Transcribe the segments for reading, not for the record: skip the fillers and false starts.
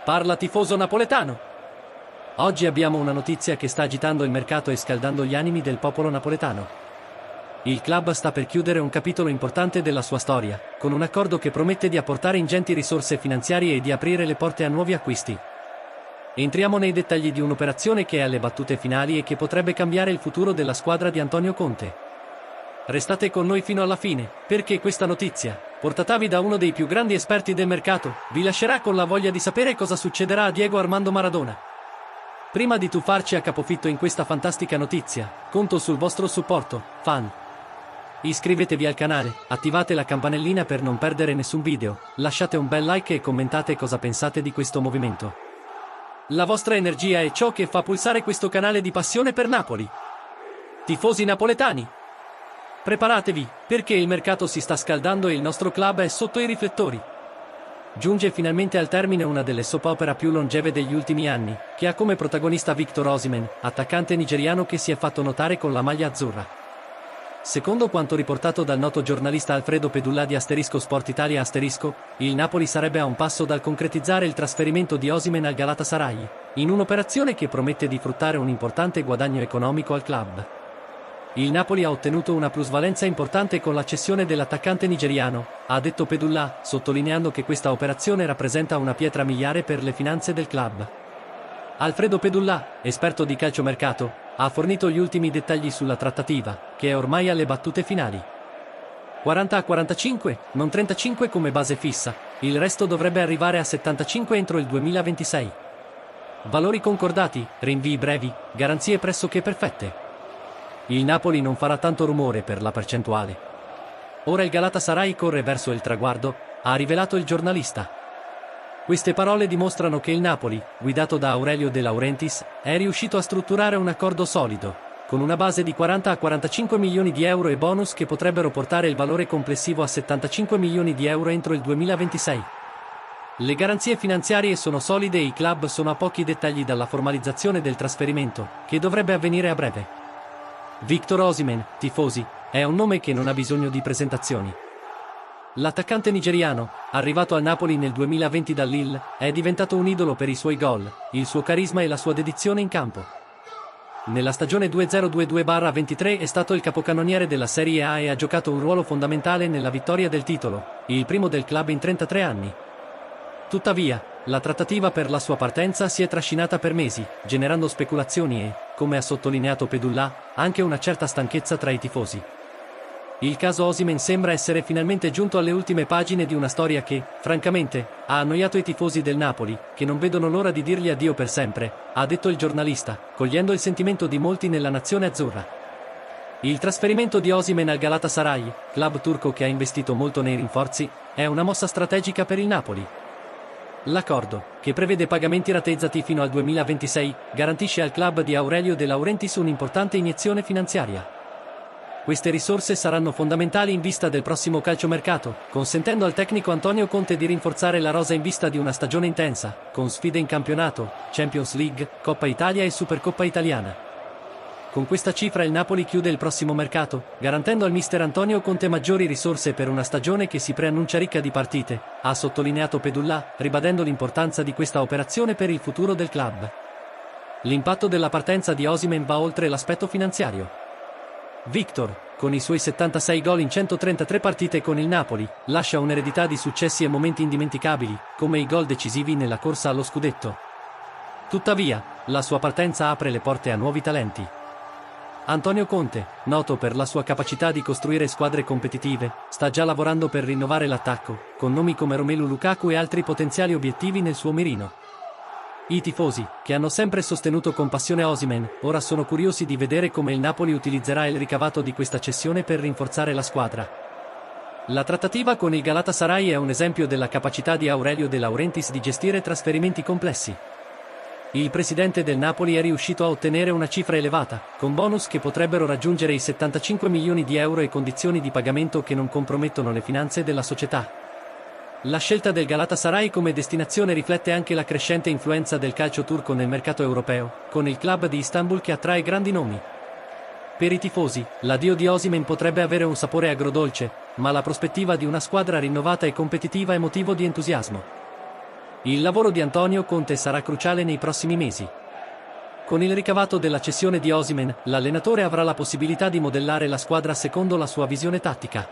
Parla tifoso napoletano. Oggi abbiamo una notizia che sta agitando il mercato e scaldando gli animi del popolo napoletano. Il club sta per chiudere un capitolo importante della sua storia, con un accordo che promette di apportare ingenti risorse finanziarie e di aprire le porte a nuovi acquisti. Entriamo nei dettagli di un'operazione che è alle battute finali e che potrebbe cambiare il futuro della squadra di Antonio Conte. Restate con noi fino alla fine, perché questa notizia, portatavi da uno dei più grandi esperti del mercato, vi lascerà con la voglia di sapere cosa succederà a Diego Armando Maradona. Prima di tuffarci a capofitto in questa fantastica notizia, conto sul vostro supporto, fan. Iscrivetevi al canale, attivate la campanellina per non perdere nessun video, lasciate un bel like e commentate cosa pensate di questo movimento. La vostra energia è ciò che fa pulsare questo canale di passione per Napoli. Tifosi napoletani, preparatevi, perché il mercato si sta scaldando e il nostro club è sotto i riflettori. Giunge finalmente al termine una delle soap opera più longeve degli ultimi anni, che ha come protagonista Victor Osimhen, attaccante nigeriano che si è fatto notare con la maglia azzurra. Secondo quanto riportato dal noto giornalista Alfredo Pedulla di Sport Italia il Napoli sarebbe a un passo dal concretizzare il trasferimento di Osimhen al Galatasaray, in un'operazione che promette di fruttare un importante guadagno economico al club. Il Napoli ha ottenuto una plusvalenza importante con la cessione dell'attaccante nigeriano, ha detto Pedulla, sottolineando che questa operazione rappresenta una pietra miliare per le finanze del club. Alfredo Pedulla, esperto di calciomercato, ha fornito gli ultimi dettagli sulla trattativa, che è ormai alle battute finali. 40 a 45, non 35 come base fissa, il resto dovrebbe arrivare a 75 entro il 2026. Valori concordati, rinvii brevi, garanzie pressoché perfette. Il Napoli non farà tanto rumore per la percentuale. Ora il Galatasaray corre verso il traguardo, ha rivelato il giornalista. Queste parole dimostrano che il Napoli, guidato da Aurelio De Laurentiis, è riuscito a strutturare un accordo solido, con una base di 40 a 45 milioni di euro e bonus che potrebbero portare il valore complessivo a 75 milioni di euro entro il 2026. Le garanzie finanziarie sono solide e i club sono a pochi dettagli dalla formalizzazione del trasferimento, che dovrebbe avvenire a breve. Victor Osimhen, tifosi, è un nome che non ha bisogno di presentazioni. L'attaccante nigeriano, arrivato al Napoli nel 2020 dal Lille, è diventato un idolo per i suoi gol, il suo carisma e la sua dedizione in campo. Nella stagione 2022-23 è stato il capocannoniere della Serie A e ha giocato un ruolo fondamentale nella vittoria del titolo, il primo del club in 33 anni. Tuttavia, la trattativa per la sua partenza si è trascinata per mesi, generando speculazioni e, come ha sottolineato Pedulla, anche una certa stanchezza tra i tifosi. Il caso Osimhen sembra essere finalmente giunto alle ultime pagine di una storia che, francamente, ha annoiato i tifosi del Napoli, che non vedono l'ora di dirgli addio per sempre, ha detto il giornalista, cogliendo il sentimento di molti nella nazione azzurra. Il trasferimento di Osimhen al Galatasaray, club turco che ha investito molto nei rinforzi, è una mossa strategica per il Napoli. L'accordo, che prevede pagamenti rateizzati fino al 2026, garantisce al club di Aurelio De Laurentiis un'importante iniezione finanziaria. Queste risorse saranno fondamentali in vista del prossimo calciomercato, consentendo al tecnico Antonio Conte di rinforzare la rosa in vista di una stagione intensa, con sfide in campionato, Champions League, Coppa Italia e Supercoppa Italiana. Con questa cifra il Napoli chiude il prossimo mercato, garantendo al mister Antonio Conte maggiori risorse per una stagione che si preannuncia ricca di partite, ha sottolineato Pedulla, ribadendo l'importanza di questa operazione per il futuro del club. L'impatto della partenza di Osimhen va oltre l'aspetto finanziario. Victor, con i suoi 76 gol in 133 partite con il Napoli, lascia un'eredità di successi e momenti indimenticabili, come i gol decisivi nella corsa allo scudetto. Tuttavia, la sua partenza apre le porte a nuovi talenti. Antonio Conte, noto per la sua capacità di costruire squadre competitive, sta già lavorando per rinnovare l'attacco, con nomi come Romelu Lukaku e altri potenziali obiettivi nel suo mirino. I tifosi, che hanno sempre sostenuto con passione Osimhen, ora sono curiosi di vedere come il Napoli utilizzerà il ricavato di questa cessione per rinforzare la squadra. La trattativa con il Galatasaray è un esempio della capacità di Aurelio De Laurentiis di gestire trasferimenti complessi. Il presidente del Napoli è riuscito a ottenere una cifra elevata, con bonus che potrebbero raggiungere i 75 milioni di euro e condizioni di pagamento che non compromettono le finanze della società. La scelta del Galatasaray come destinazione riflette anche la crescente influenza del calcio turco nel mercato europeo, con il club di Istanbul che attrae grandi nomi. Per i tifosi, l'addio di Osimhen potrebbe avere un sapore agrodolce, ma la prospettiva di una squadra rinnovata e competitiva è motivo di entusiasmo. Il lavoro di Antonio Conte sarà cruciale nei prossimi mesi. Con il ricavato della cessione di Osimhen, l'allenatore avrà la possibilità di modellare la squadra secondo la sua visione tattica.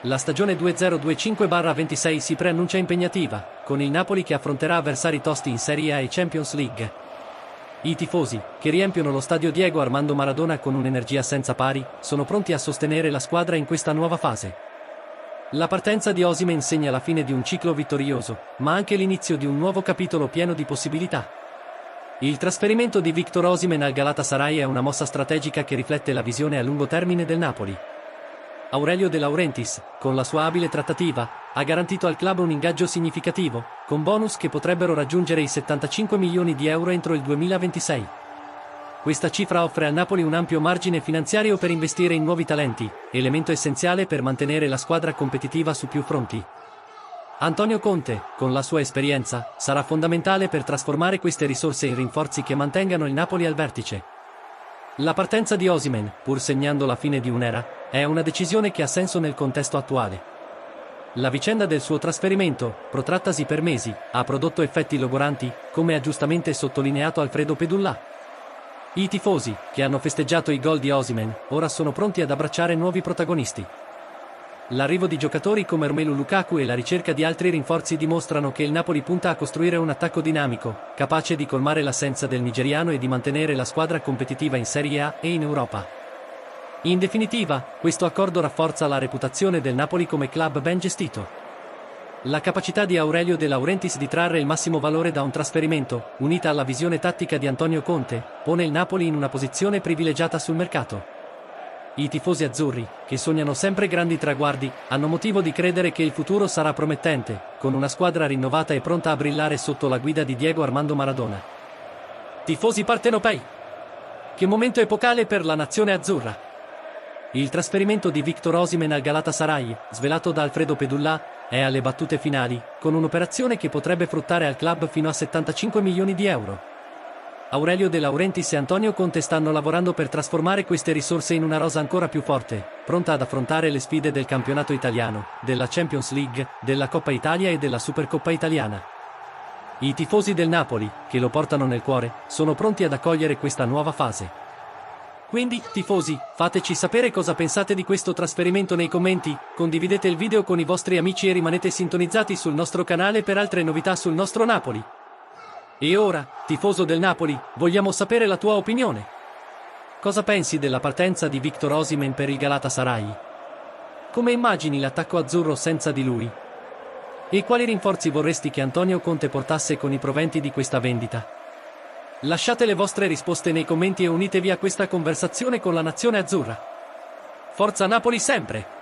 La stagione 2025-26 si preannuncia impegnativa, con il Napoli che affronterà avversari tosti in Serie A e Champions League. I tifosi, che riempiono lo stadio Diego Armando Maradona con un'energia senza pari, sono pronti a sostenere la squadra in questa nuova fase. La partenza di Osimhen segna la fine di un ciclo vittorioso, ma anche l'inizio di un nuovo capitolo pieno di possibilità. Il trasferimento di Victor Osimhen al Galatasaray è una mossa strategica che riflette la visione a lungo termine del Napoli. Aurelio De Laurentiis, con la sua abile trattativa, ha garantito al club un ingaggio significativo, con bonus che potrebbero raggiungere i 75 milioni di euro entro il 2026. Questa cifra offre al Napoli un ampio margine finanziario per investire in nuovi talenti, elemento essenziale per mantenere la squadra competitiva su più fronti. Antonio Conte, con la sua esperienza, sarà fondamentale per trasformare queste risorse in rinforzi che mantengano il Napoli al vertice. La partenza di Osimhen, pur segnando la fine di un'era, è una decisione che ha senso nel contesto attuale. La vicenda del suo trasferimento, protrattasi per mesi, ha prodotto effetti logoranti, come ha giustamente sottolineato Alfredo Pedulla. I tifosi, che hanno festeggiato i gol di Osimhen, ora sono pronti ad abbracciare nuovi protagonisti. L'arrivo di giocatori come Romelu Lukaku e la ricerca di altri rinforzi dimostrano che il Napoli punta a costruire un attacco dinamico, capace di colmare l'assenza del nigeriano e di mantenere la squadra competitiva in Serie A e in Europa. In definitiva, questo accordo rafforza la reputazione del Napoli come club ben gestito. La capacità di Aurelio De Laurentiis di trarre il massimo valore da un trasferimento, unita alla visione tattica di Antonio Conte, pone il Napoli in una posizione privilegiata sul mercato. I tifosi azzurri, che sognano sempre grandi traguardi, hanno motivo di credere che il futuro sarà promettente, con una squadra rinnovata e pronta a brillare sotto la guida di Diego Armando Maradona. Tifosi partenopei! Che momento epocale per la nazione azzurra! Il trasferimento di Victor Osimhen al Galatasaray, svelato da Alfredo Pedulla, è alle battute finali, con un'operazione che potrebbe fruttare al club fino a 75 milioni di euro. Aurelio De Laurentiis e Antonio Conte stanno lavorando per trasformare queste risorse in una rosa ancora più forte, pronta ad affrontare le sfide del campionato italiano, della Champions League, della Coppa Italia e della Supercoppa italiana. I tifosi del Napoli, che lo portano nel cuore, sono pronti ad accogliere questa nuova fase. Quindi, tifosi, fateci sapere cosa pensate di questo trasferimento nei commenti, condividete il video con i vostri amici e rimanete sintonizzati sul nostro canale per altre novità sul nostro Napoli. E ora, tifoso del Napoli, vogliamo sapere la tua opinione. Cosa pensi della partenza di Victor Osimhen per il Galatasaray? Come immagini l'attacco azzurro senza di lui? E quali rinforzi vorresti che Antonio Conte portasse con i proventi di questa vendita? Lasciate le vostre risposte nei commenti e unitevi a questa conversazione con la nazione azzurra. Forza Napoli sempre!